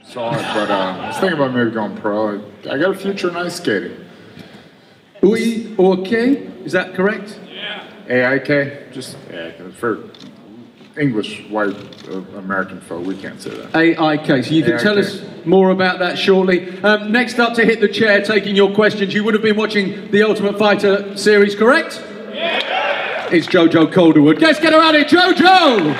saw it, but I was thinking about maybe going pro. I got a future in ice skating. Oui, okay, is that correct? Yeah. AIK, just for English white American folk, we can't say that. AIK, so you can tell us more about that shortly. Next up to hit the chair, taking your questions, you would have been watching the Ultimate Fighter series, correct? Yeah. It's JoJo Calderwood. Let's get her out of here, JoJo!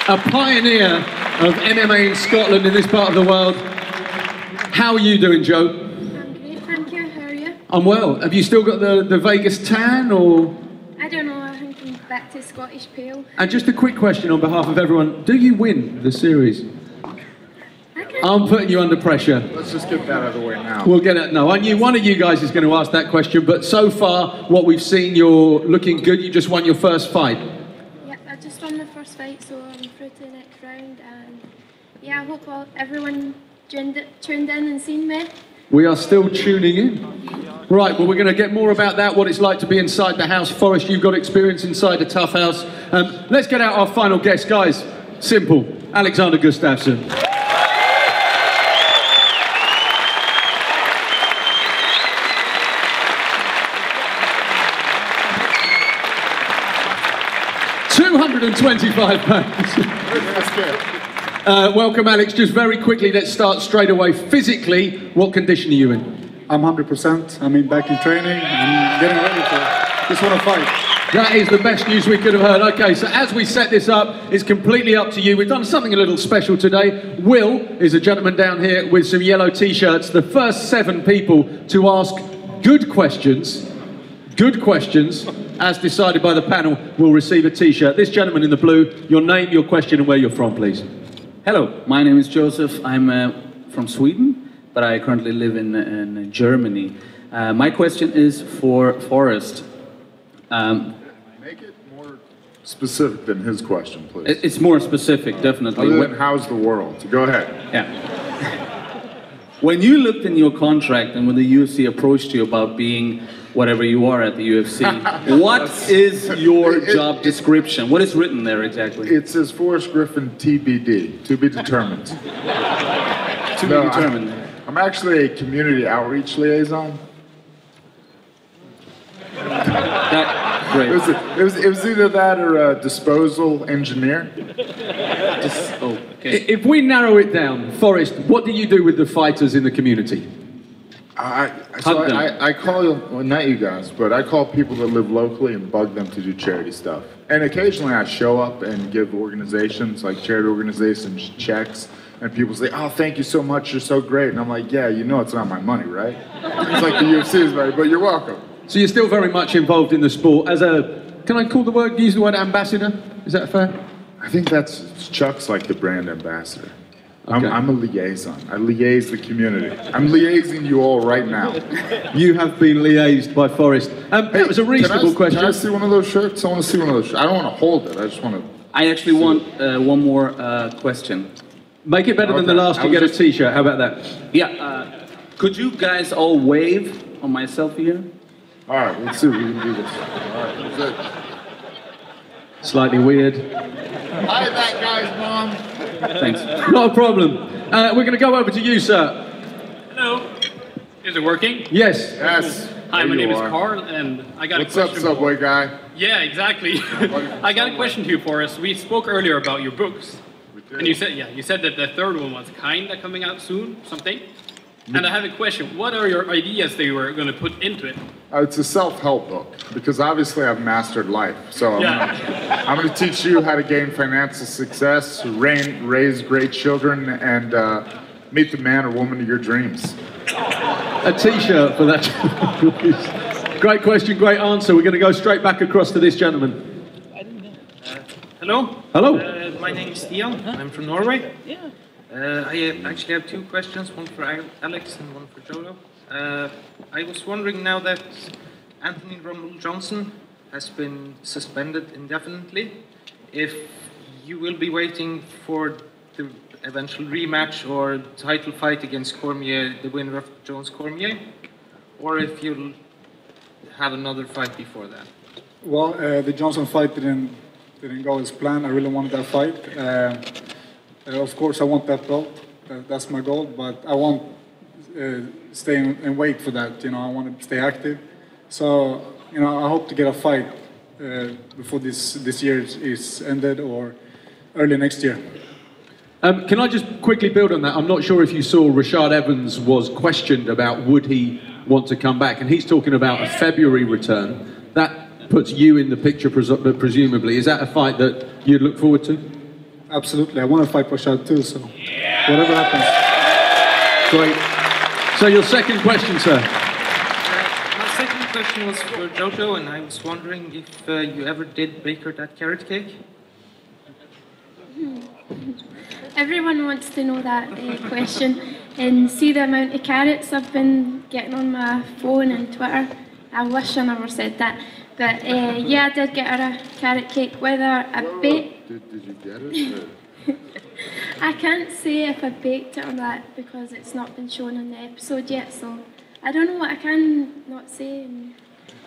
A pioneer of MMA in Scotland in this part of the world. How are you doing, Joe? I'm great, thank you. How are you? I'm well. Have you still got the Vegas tan, or? I don't know, I think I'm back to Scottish Pale. And just a quick question on behalf of everyone. Do you win the series? I'm putting you under pressure. Let's just get that out of the way now. We'll get it. No, I knew one of you guys is going to ask that question, but so far, what we've seen, you're looking good. You just won your first fight. Yeah, I just won the first fight, so I'm through to the next round. And yeah, I hope everyone tuned in and seen me. We are still tuning in. Right, well, we're going to get more about that, what it's like to be inside the house. Forrest, you've got experience inside a tough house. Let's get out our final guest, guys. Simple. Alexander Gustafsson. £225. Welcome, Alex. Just very quickly, let's start straight away. Physically, what condition are you in? I'm 100%. I'm back in training. I'm getting ready for just want to fight. That is the best news we could have heard. Okay, so as we set this up, it's completely up to you. We've done something a little special today. Will is a gentleman down here with some yellow t-shirts. The first 7 people to ask good questions, as decided by the panel, will receive a t-shirt. This gentleman in the blue, your name, your question, and where you're from, please. Hello, my name is Joseph. I'm from Sweden, but I currently live in Germany. My question is for Forrest. Make it more specific than his question, please. It's more specific, definitely. Other than how's the world? Go ahead. Yeah. When you looked in your contract and when the UFC approached you about being whatever you are at the UFC, what is your job description? What is written there exactly? It says Forrest Griifin TBD, to be determined. To be determined. I'm actually a community outreach liaison. Great. It was either that or a disposal engineer. Okay. If we narrow it down, Forrest, what do you do with the fighters in the community? I call, well, not you guys, but I call people that live locally and bug them to do charity stuff. And occasionally I show up and give organizations, like charity organizations, checks, and people say, oh, thank you so much, you're so great. And I'm like, yeah, you know it's not my money, right? It's like the UFC's money, but you're welcome. So you're still very much involved in the sport as a, can I use the word ambassador? Is that fair? I think Chuck's like the brand ambassador. Okay. I'm a liaison. I liaise the community. I'm liaising you all right now. You have been liaised by Forrest. That was a reasonable question. Can I see one of those shirts? I want to see one of those shirts. I don't want to hold it. I just want to... I actually want one more question. Make it better than the last. You get a t-shirt. How about that? Yeah. Could you guys all wave on my selfie here? All right, let's see if we can do this. All right, that's it. Slightly weird. Hi, that guy's mom. Thanks. Not a problem. We're going to go over to you, sir. Hello. Is it working? Yes. Yes. Hi, my name is Carl, and I got a question. What's up, Subway guy? Yeah, exactly. I got a question to you, Forrest. We spoke earlier about your books. We did. And you said that the third one was kinda coming out soon, something. And I have a question. What are your ideas that you were going to put into it? It's a self-help book, because obviously I've mastered life. So I'm going to teach you how to gain financial success, raise great children, and meet the man or woman of your dreams. A t-shirt for that. Great question, great answer. We're going to go straight back across to this gentleman. Hello. Hello. My name is Stian. I'm from Norway. Yeah. I actually have 2 questions, one for Alex and one for JoJo. I was wondering, now that Anthony Rumble Johnson has been suspended indefinitely, if you will be waiting for the eventual rematch or title fight against Cormier, the winner of Jones-Cormier, or if you'll have another fight before that. Well, the Johnson fight didn't go as planned. I really wanted that fight. Of course, I want that belt. That's my goal. But I won't stay and wait for that. I want to stay active. So, I hope to get a fight before this year is ended or early next year. Can I just quickly build on that? I'm not sure if you saw Rashad Evans was questioned about would he want to come back, and he's talking about a February return. That puts you in the picture, presumably. Is that a fight that you'd look forward to? Absolutely. I want to fight Rashad too, so whatever happens. Great. So your second question, sir. My second question was for JoJo, and I was wondering if you ever did bake her that carrot cake? Everyone wants to know that question and see the amount of carrots I've been getting on my phone and Twitter. I wish I never said that. But yeah, I did get her a carrot cake. Whether I baked... Did you get it? I can't say if I baked it or not because it's not been shown in the episode yet, so I don't know what I can not say.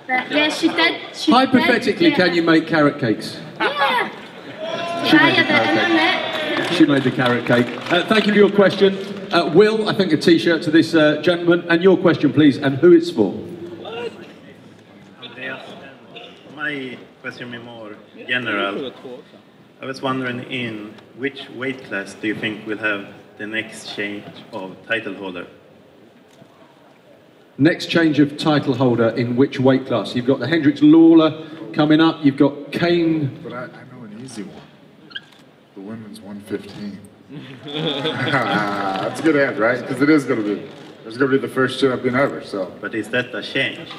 But yeah, she did. Hypothetically, can you make carrot cakes? Yeah. She made the carrot cake. She made the carrot cake. Thank you for your question. Will, I think a t-shirt to this gentleman. And your question, please, and who it's for. My question is more general. I was wondering, in which weight class do you think will have the next change of title holder? Next change of title holder in which weight class? You've got the Hendricks Lawler coming up. You've got Kane. But I know an easy one. The women's 115. That's a good ad, right? Because it is going to be. It's going to be the first champion ever. So. But is that a change?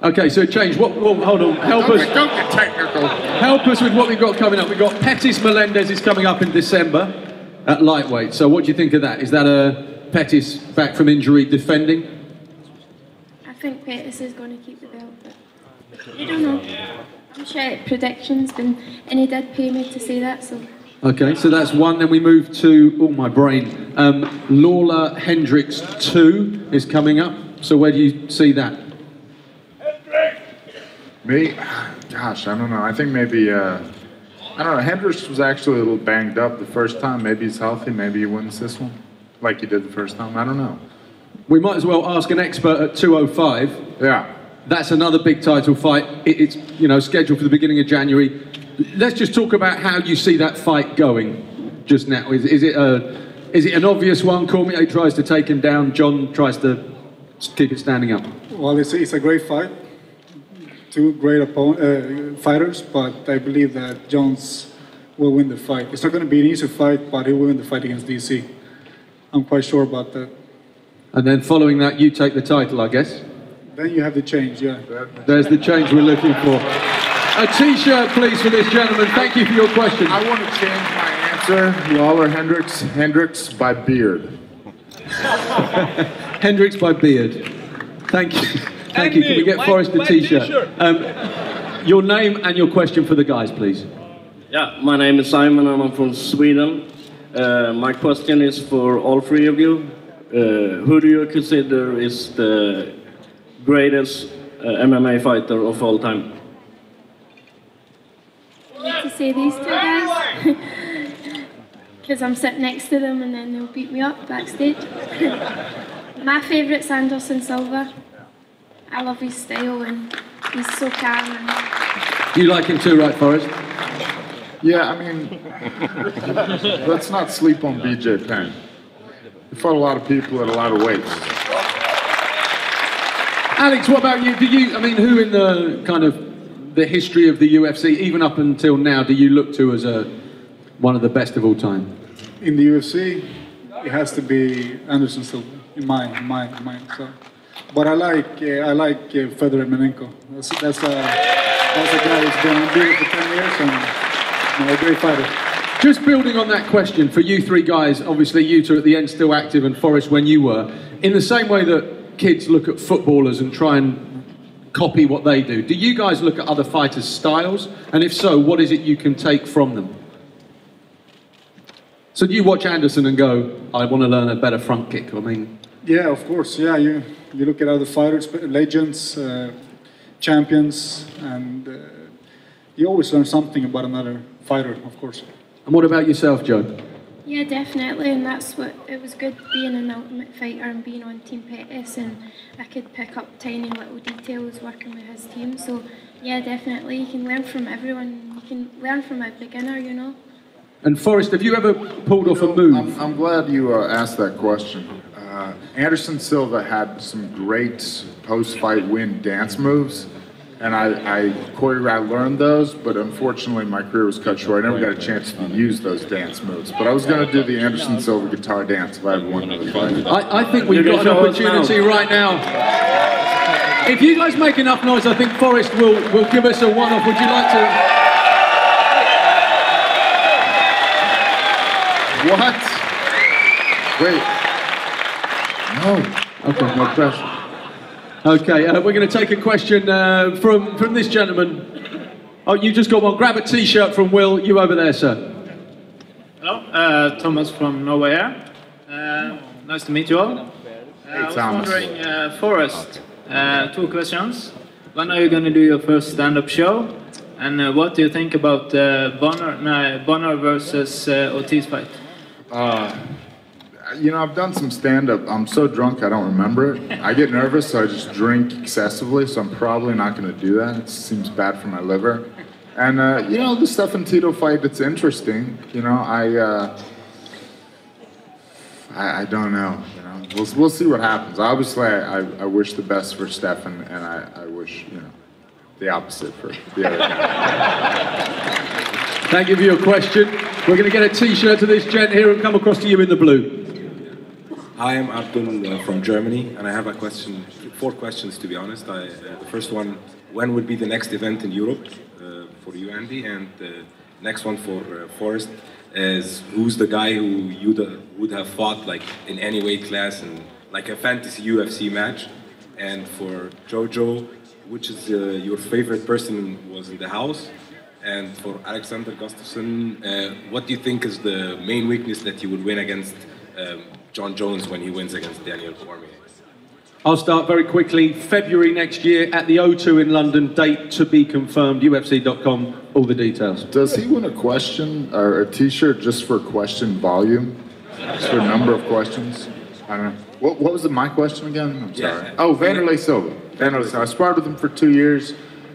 Okay, so change. What? Well, hold on. Help us. Don't get technical. Help us with what we've got coming up. We've got Pettis Melendez is coming up in December at lightweight. So what do you think of that? Is that a Pettis back from injury defending? I think Pettis is going to keep the belt, but I don't know. I'm sure predictions, and he did pay me to say that, so. Okay, so that's one. Then we move to, oh my brain, Lawler Hendricks 2 is coming up. So where do you see that? Me? Gosh, I don't know. I think maybe, I don't know. Hendricks was actually a little banged up the first time. Maybe he's healthy. Maybe he wins this one like he did the first time. I don't know. We might as well ask an expert at 205. Yeah. That's another big title fight. It's scheduled for the beginning of January. Let's just talk about how you see that fight going just now. Is it an obvious one? Cormier tries to take him down. John tries to keep it standing up. Well, it's a great fight. Two great fighters, but I believe that Jones will win the fight. It's not going to be an easy fight, but he will win the fight against DC. I'm quite sure about that. And then following that, you take the title, I guess? Then you have the change, yeah. There's the change we're looking for. A t-shirt, please, for this gentleman. Thank you for your question. I want to change my answer. Lawler Hendricks by beard. Hendricks by beard. Thank you. Thank you. Can we get Forrest a t-shirt? Your name and your question for the guys, please. Yeah, my name is Simon and I'm from Sweden. My question is for all three of you. Who do you consider is the greatest MMA fighter of all time? I need to say these two guys because I'm sitting next to them and then they'll beat me up backstage. My favourite's Anderson Silva. I love his style and he's so calm. And... You like him too, right, Forrest? Yeah, I mean, let's not sleep on BJ Penn. He fought a lot of people at a lot of weights. Alex, what about you? Who in the kind of the history of the UFC, even up until now, do you look to as one of the best of all time? In the UFC, it has to be Anderson Silva, in mine. So. But I like Fedor Emelianenko. That's a guy who's been unbeaten for 10 years and a great fighter. Just building on that question, for you three guys, obviously you two at the end still active and Forrest when you were, in the same way that kids look at footballers and try and copy what they do, do you guys look at other fighters' styles? And if so, what is it you can take from them? So do you watch Anderson and go, I want to learn a better front kick? Yeah, of course. Yeah, you look at other fighters, legends, champions, and you always learn something about another fighter, of course. And what about yourself, Joe? Yeah, definitely, and that's what it was good being an Ultimate Fighter and being on Team Pettis, and I could pick up tiny little details working with his team. So yeah, definitely, you can learn from everyone. You can learn from a beginner, you know. And Forrest, have you ever pulled off a move? I'm glad you asked that question. Anderson Silva had some great post-fight win dance moves, and I learned those, but unfortunately my career was cut short. I never got a chance to use those dance moves, but I was going to do the Anderson Silva guitar dance if I had won another fight. I think we've got an opportunity right now. If you guys make enough noise, I think Forrest will give us a one-off. Would you like to? What? Wait. No. Okay, no pressure. Okay, we're going to take a question from this gentleman. Oh, you just got one. Grab a T-shirt from Will. You over there, sir. Hello, Thomas from Norway. Nice to meet you all. I was wondering, Forrest, 2 questions. When are you going to do your first stand-up show? And what do you think about Bonner versus Ortiz fight? You know, I've done some stand-up. I'm so drunk I don't remember it. I get nervous, so I just drink excessively, so I'm probably not going to do that. It seems bad for my liver. And, you know, the Stefan Tito fight, it's interesting. You know, I don't know. You know, we'll see what happens. Obviously, I wish the best for Stefan, and I wish, you know, the opposite for the other guy. Thank you for your question. We're going to get a T-shirt to this gent here and come across to you in the blue. Hi, I'm Abdul from Germany, and I have a question, 4 questions to be honest. The first one, when will be the next event in Europe for you, Andy? And the next one for Forrest is, who's the guy who you would have fought like in any weight class and like a fantasy UFC match? And for JoJo, which is your favorite person was in the house? And for Alexander Gustafsson, what do you think is the main weakness that you would win against John Jones when he wins against Daniel Cormier? I'll start very quickly. February next year at the O2 in London, date to be confirmed, UFC.com, all the details. Does he win a question or a T-shirt just for question volume? Just for number of questions? I don't know. What was my question again? I'm sorry. Yeah. Oh, Vanderlei Silva. Vanderlei Silva. I sparred with him for 2 years,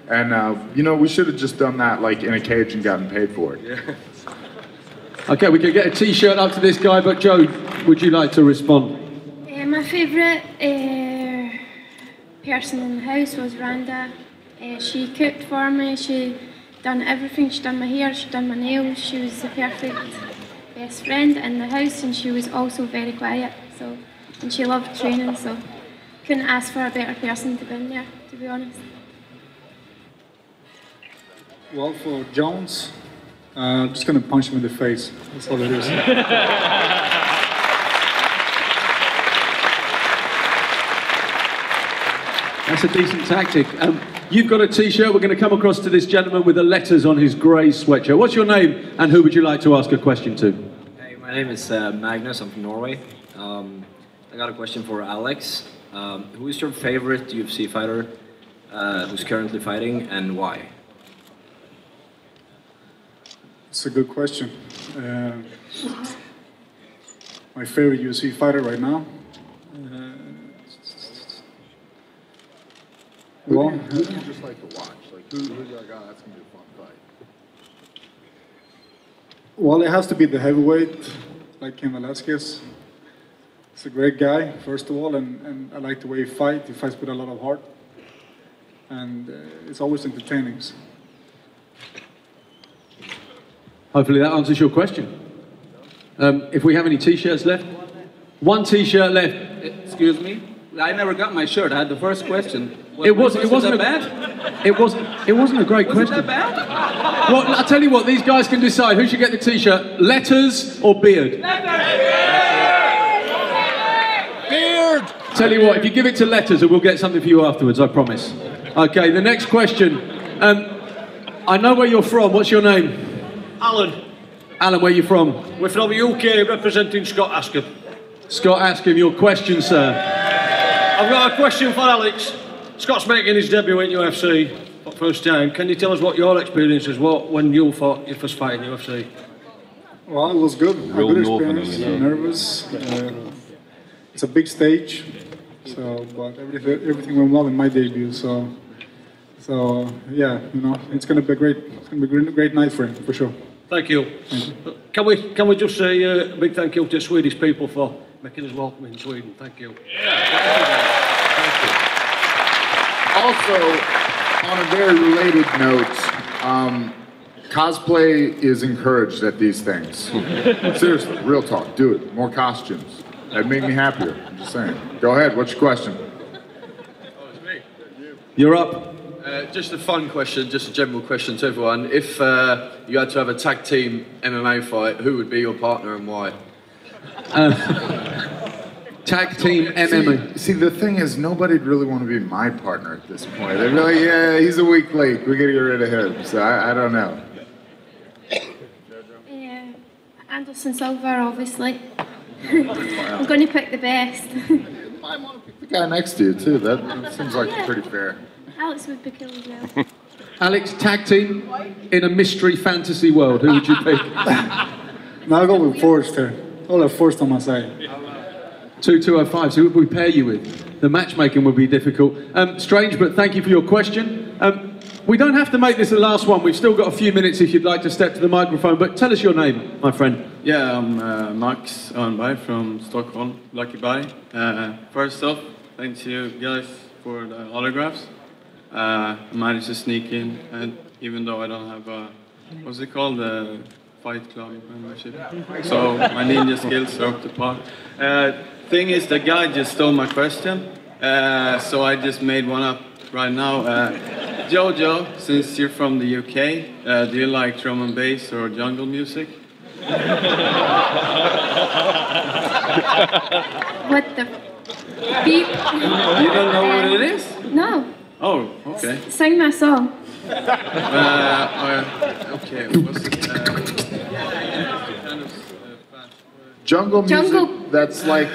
and you know, we should have just done that like in a cage and gotten paid for it. Yeah. Okay, we could get a T-shirt up to this guy, but Joe, would you like to respond? My favourite person in the house was Randa. She cooked for me, she done everything, she done my hair, she done my nails, she was the perfect best friend in the house, and she was also very quiet, so, and she loved training, so couldn't ask for a better person to be in there, to be honest. Well, for Jones, I'm just going to punch him in the face. That's all it is. That's a decent tactic. You've got a T-shirt. We're going to come across to this gentleman with the letters on his grey sweatshirt. What's your name, and who would you like to ask a question to? Hey, my name is Magnus. I'm from Norway. I got a question for Alex. Who is your favorite UFC fighter who's currently fighting, and why? It's a good question. My favorite UFC fighter right now? Who do you just like to watch? Like, who's your guy? That's going to be a fun fight. Well, it has to be the heavyweight, like Ken Velasquez. He's a great guy, first of all, and I like the way he fights. He fights with a lot of heart. And it's always entertaining. So. Hopefully that answers your question. If we have any T-shirts left? One T-shirt left. Excuse me? I never got my shirt. I had the first question. It wasn't bad. It wasn't a great question. Wasn't that bad? Well, I'll tell you what. These guys can decide who should get the T-shirt: letters or beard. Beard. Tell you what. If you give it to letters, we'll get something for you afterwards. I promise. Okay. The next question. I know where you're from. What's your name? Alan. Alan, where are you from? We're from the UK, representing Scott Askham. Scott Askham, your question, sir. I've got a question for Alex. Scott's making his debut in UFC for the first time. Can you tell us what your experiences were when you fought your first fight in UFC? Well, it was good. A good experience. Nervous. It's a big stage, so but everything went well in my debut. So yeah, you know, it's gonna be a great night for him for sure. Thank you. Can we just say a big thank you to the Swedish people for making us welcome in Sweden? Thank you. Thank you. Also, on a very related note, cosplay is encouraged at these things. Seriously, real talk, do it. More costumes. That'd make me happier, I'm just saying. Go ahead, what's your question? You're up. Just a fun question, just a general question to everyone. If you had to have a tag team MMA fight, who would be your partner and why? Tag team MMA. See, the thing is, nobody'd really want to be my partner at this point. They'd be like, yeah, he's a weak link. We gotta get rid of him. So I don't know. Anderson Silva, obviously. I'm going to pick the best. I want to pick the guy next to you, too. That seems like pretty fair. Alex would be cool as well. Alex, tag team in a mystery fantasy world. Who would you pick? No, I'll go with Forrest here. I'll have Forrest on my side. 2-2-0-5. So who would we pair you with? The matchmaking would be difficult. Strange, but thank you for your question. We don't have to make this the last one. We've still got a few minutes if you'd like to step to the microphone, but tell us your name, my friend. Yeah, I'm Max Örnberg from Stockholm, Lucky Bay. First off, thanks to you guys for the autographs. I managed to sneak in, and even though I don't have a, what's it called, the Fight Club membership. So my ninja skills are up to par. Thing is, the guy just stole my question, so I just made one up right now. Jojo, since you're from the UK, do you like drum and bass or jungle music? What the beep? You don't know what it is? No. Oh, okay. Sing my song. Okay, what's it? Jungle music, Jungle. that's like,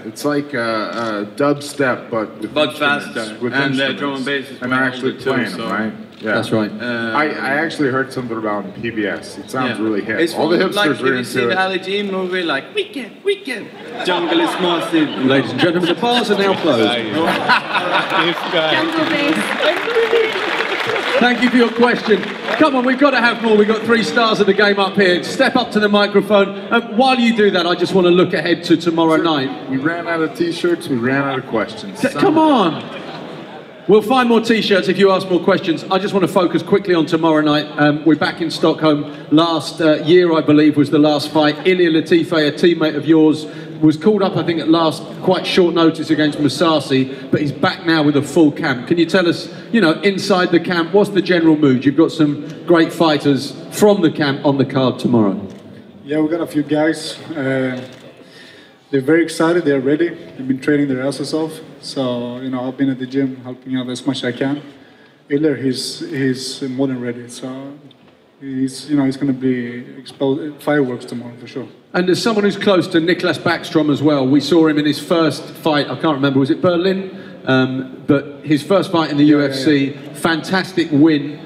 it's like dubstep, but with faster. With and instruments. drum and bass is and they're actually too, playing so. them, right? Yeah. That's right. I actually heard something about it on PBS. It sounds really hip. It's All the hipsters like, are if you into see it. the Ali G movie, like, weekend, jungle is massive. Ladies and gentlemen, the bars are now closed. Jungle bass. Thank you for your question. Come on, we've got to have more. We've got 3 stars of the game up here. Step up to the microphone. While you do that, I just want to look ahead to tomorrow night. We ran out of t-shirts, we ran out of questions. Come on. We'll find more t-shirts if you ask more questions. I just want to focus quickly on tomorrow night. We're back in Stockholm. Last year, I believe, was the last fight. Ilia Latife, a teammate of yours, was called up, I think, at last, quite short notice against Musasi, but he's back now with a full camp. Can you tell us, you know, inside the camp, what's the general mood? You've got some great fighters from the camp on the card tomorrow. Yeah, we got a few guys. They're very excited, they're ready. They've been training their asses off. So, you know, I've been at the gym helping out as much as I can. Ilir, he's more than ready. So, he's going to be exposed fireworks tomorrow for sure. And as someone who's close to Niklas Backstrom as well, we saw him in his first fight, I can't remember, was it Berlin? But his first fight in the UFC, fantastic win,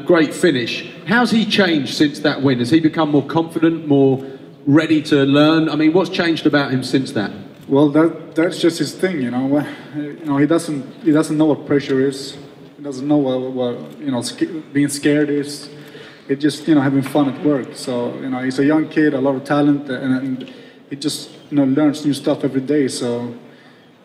great finish. How's he changed since that win? Has he become more confident, more ready to learn? I mean, what's changed about him since that? Well, that's just his thing, you know. He doesn't know what pressure is. He doesn't know what being scared is. It's just, having fun at work. So, he's a young kid, a lot of talent, and he just, learns new stuff every day. So,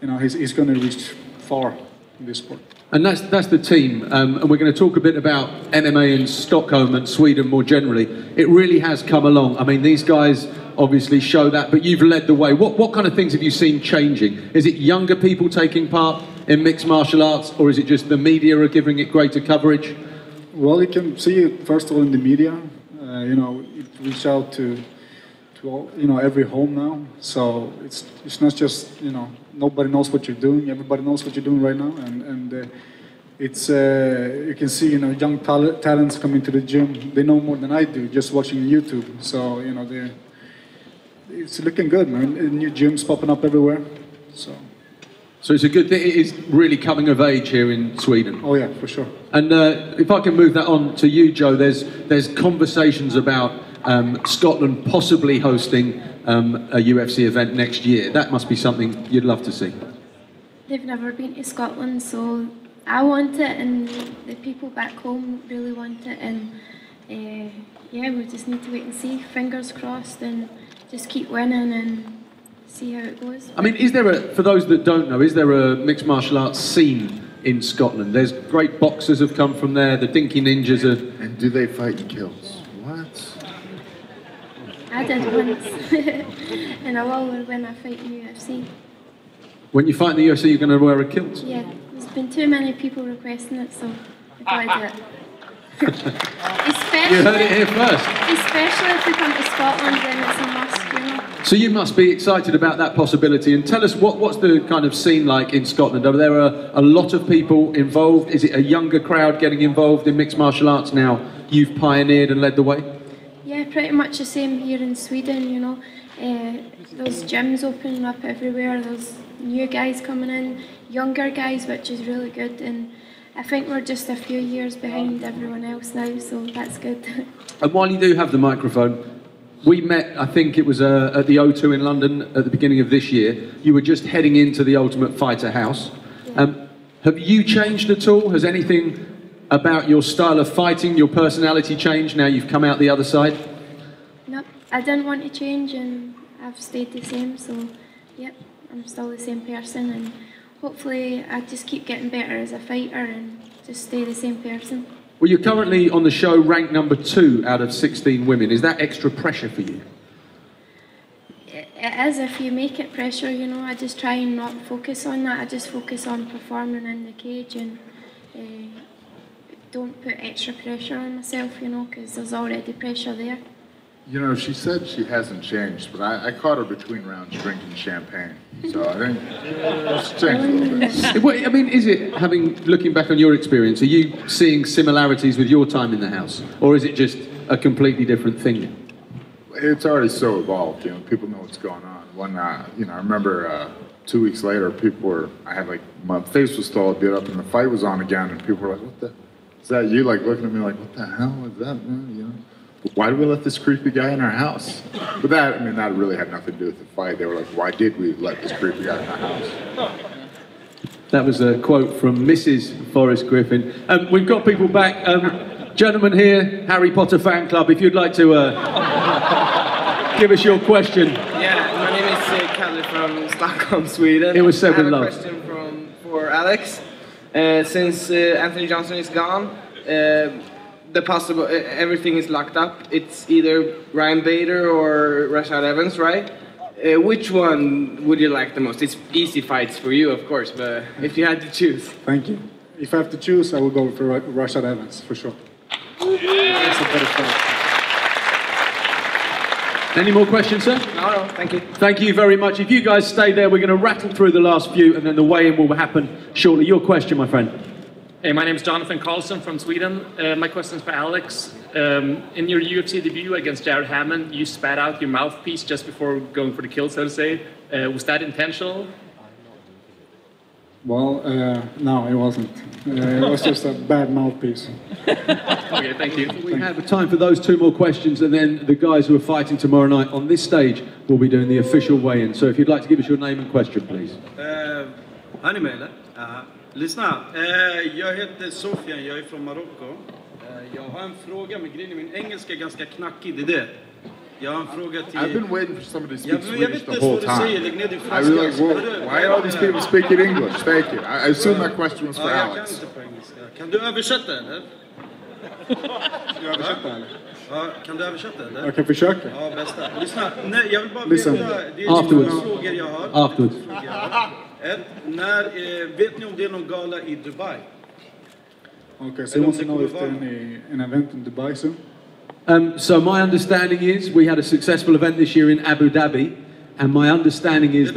he's going to reach far in this sport. And that's the team. And we're going to talk a bit about MMA in Stockholm and Sweden more generally. It really has come along. I mean, these guys obviously show that, but you've led the way. What kind of things have you seen changing? Is it younger people taking part in mixed martial arts, or is it just the media are giving it greater coverage? Well, you can see it first of all in the media. It reaches out to all, every home now. So it's not just nobody knows what you're doing. Everybody knows what you're doing right now, and it's you can see young talents coming to the gym. They know more than I do just watching YouTube. So it's looking good, man. New gyms popping up everywhere. So. So it's a good thing. It is really coming of age here in Sweden. Oh yeah, for sure. And if I can move that on to you, Joe, there's conversations about Scotland possibly hosting a UFC event next year. That must be something you'd love to see. They've never been to Scotland, so I want it, and the people back home really want it, and yeah, we just need to wait and see. Fingers crossed, and just keep winning and see how it goes. I mean, is there for those that don't know, is there a mixed martial arts scene in Scotland? There's great boxers have come from there, the Dinky Ninjas are... And do they fight in kilts? What? I did once, and I will when I fight in UFC. When you fight in the UFC, you're going to wear a kilt? Yeah, there's been too many people requesting it, so I gotta do it. You heard it here first. Especially if we come to Scotland, then it's a must, you know. So you must be excited about that possibility. And tell us, what's the kind of scene like in Scotland? Are there a lot of people involved? Is it a younger crowd getting involved in mixed martial arts now? You've pioneered and led the way? Yeah, pretty much the same here in Sweden, you know. There's gyms opening up everywhere. There's new guys coming in, younger guys, which is really good. And I think we're just a few years behind everyone else now, so that's good. And while you do have the microphone, we met, I think it was at the O2 in London at the beginning of this year. You were just heading into the Ultimate Fighter house. Yeah. Have you changed at all? Has anything about your style of fighting, your personality changed now you've come out the other side? No, I didn't want to change, and I've stayed the same, so yep, I'm still the same person, and hopefully I just keep getting better as a fighter and just stay the same person. Well, you're currently on the show ranked number 2 out of 16 women. Is that extra pressure for you? It is if you make it pressure, you know. I just try and not focus on that. I just focus on performing in the cage and don't put extra pressure on myself, you know, because there's already pressure there. You know, she said she hasn't changed, but I caught her between rounds drinking champagne. So I think it's changed a little bit. Well, I mean, is it, looking back on your experience, are you seeing similarities with your time in the house? Or is it just a completely different thing? It's already so evolved, you know, people know what's going on. When, you know, I remember 2 weeks later, my face was still lit up and the fight was on again, and people were like, what the, is that you? Like looking at me like, what the hell is that, man? You know? Why did we let this creepy guy in our house? But that, I mean, that really had nothing to do with the fight. They were like, why did we let this creepy guy in our house? That was a quote from Mrs. Forrest Griifin. We've got people back. Gentlemen here, Harry Potter fan club, if you'd like to give us your question. Yeah, my name is Kalle from Stockholm, Sweden. It was said with love. I have a question for Alex. Since Anthony Johnson is gone, everything is locked up. It's either Ryan Bader or Rashad Evans, right? Which one would you like the most? It's easy fights for you, of course, but if you had to choose. Thank you. If I have to choose, I will go for Rashad Evans, for sure. That's a better fight. Any more questions, sir? No, thank you. Thank you very much. If you guys stay there, we're going to rattle through the last few, and then the weigh-in will happen shortly. Your question, my friend. Hey, my name is Jonathan Carlson from Sweden. My question is for Alex. In your UFC debut against Jared Hammond, you spat out your mouthpiece just before going for the kill, so to say. Was that intentional? Well, no, it wasn't. It was just a bad mouthpiece. Okay, thank you. We have time for those 2 more questions, and then the guys who are fighting tomorrow night on this stage will be doing the official weigh-in. So if you'd like to give us your name and question, please. Hör ni mig eller? Lyssna, jag heter Sofian, jag är från Marocko. Jag har en fråga, men grejen är min engelska är ganska knackig, det är det. Jag har en fråga till... I've been waiting for somebody to speak Swedish the whole time. I was like, well, why are all these people speaking English? Thank you. I assume that question was for Alex. Kan du översätta eller? Ska jag översätta eller? Ja, kan du översätta eller? Jag kan försöka. Ja, bästa. Lyssna, nej, jag vill bara veta, det är Afterwards. två frågor jag har. Afterwards. Vet ni om det är någon gala i Dubai? Okay, so you want to know if there's an event in Dubai soon? So my understanding is we had a successful event this year in Abu Dhabi, and my understanding is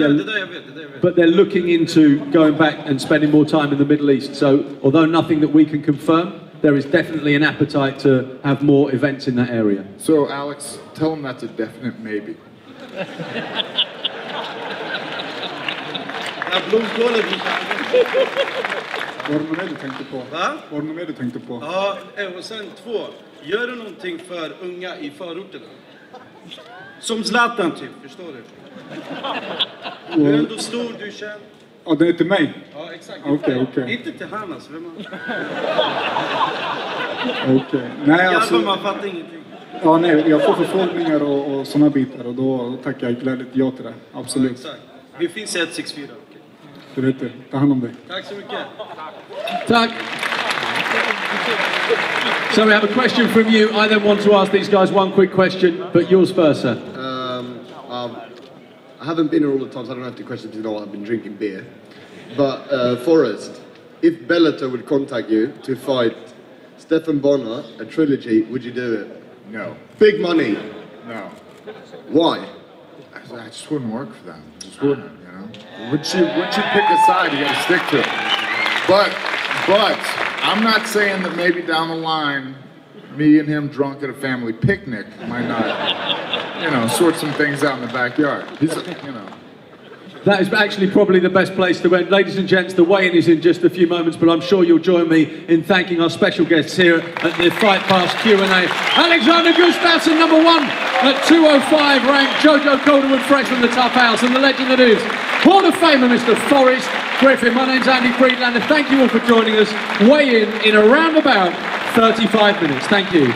but they're looking into going back and spending more time in the Middle East. So although nothing that we can confirm, there is definitely an appetite to have more events in that area. So Alex, tell them that's a definite maybe. Blodkolet brorsan. Var det något mer du tänkte på? Va? Var det något mer du tänkte på? Ja, och sen 2. Gör du någonting för unga i förorterna? Som Zlatan typ, förstår du? Du är ändå stor, du är känd. Ja, det är till mig? Ja, exakt. Okej. Inte till han alltså. Okej. Nej, alltså... Man fattar ingenting. Ja, nej, jag får förfrågningar och sådana bitar och då tackar jag glädjligt ja till det. Absolut. Ja, exakt. Vi finns i 164. Du vet det. Ta hand om dig. Tack så mycket. Tack. So we have a question from you. I then want to ask these guys one quick question, but yours first, sir. I haven't been here all the time, so I don't have to question because you know I've been drinking beer. But Forrest, if Bellator would contact you to fight Stephan Bonner, a trilogy, would you do it? No. Big money? No. Why? I just wouldn't work for them. Just wouldn't, you know. Once you pick a side, you got to stick to it. But I'm not saying that maybe down the line, me and him drunk at a family picnic might not, you know, sort some things out in the backyard. He's, you know. That is actually probably the best place to end. Ladies and gents, the weigh-in is in just a few moments, but I'm sure you'll join me in thanking our special guests here at the Fight Pass Q&A. Alexander Gustafsson, number 1 at 205, ranked JoJo Calderwood, fresh from the tough house, and the legend that is Hall of Famer Mr. Forrest Griifin. My name's Andy Friedlander. Thank you all for joining us. Weigh in around about 35 minutes. Thank you.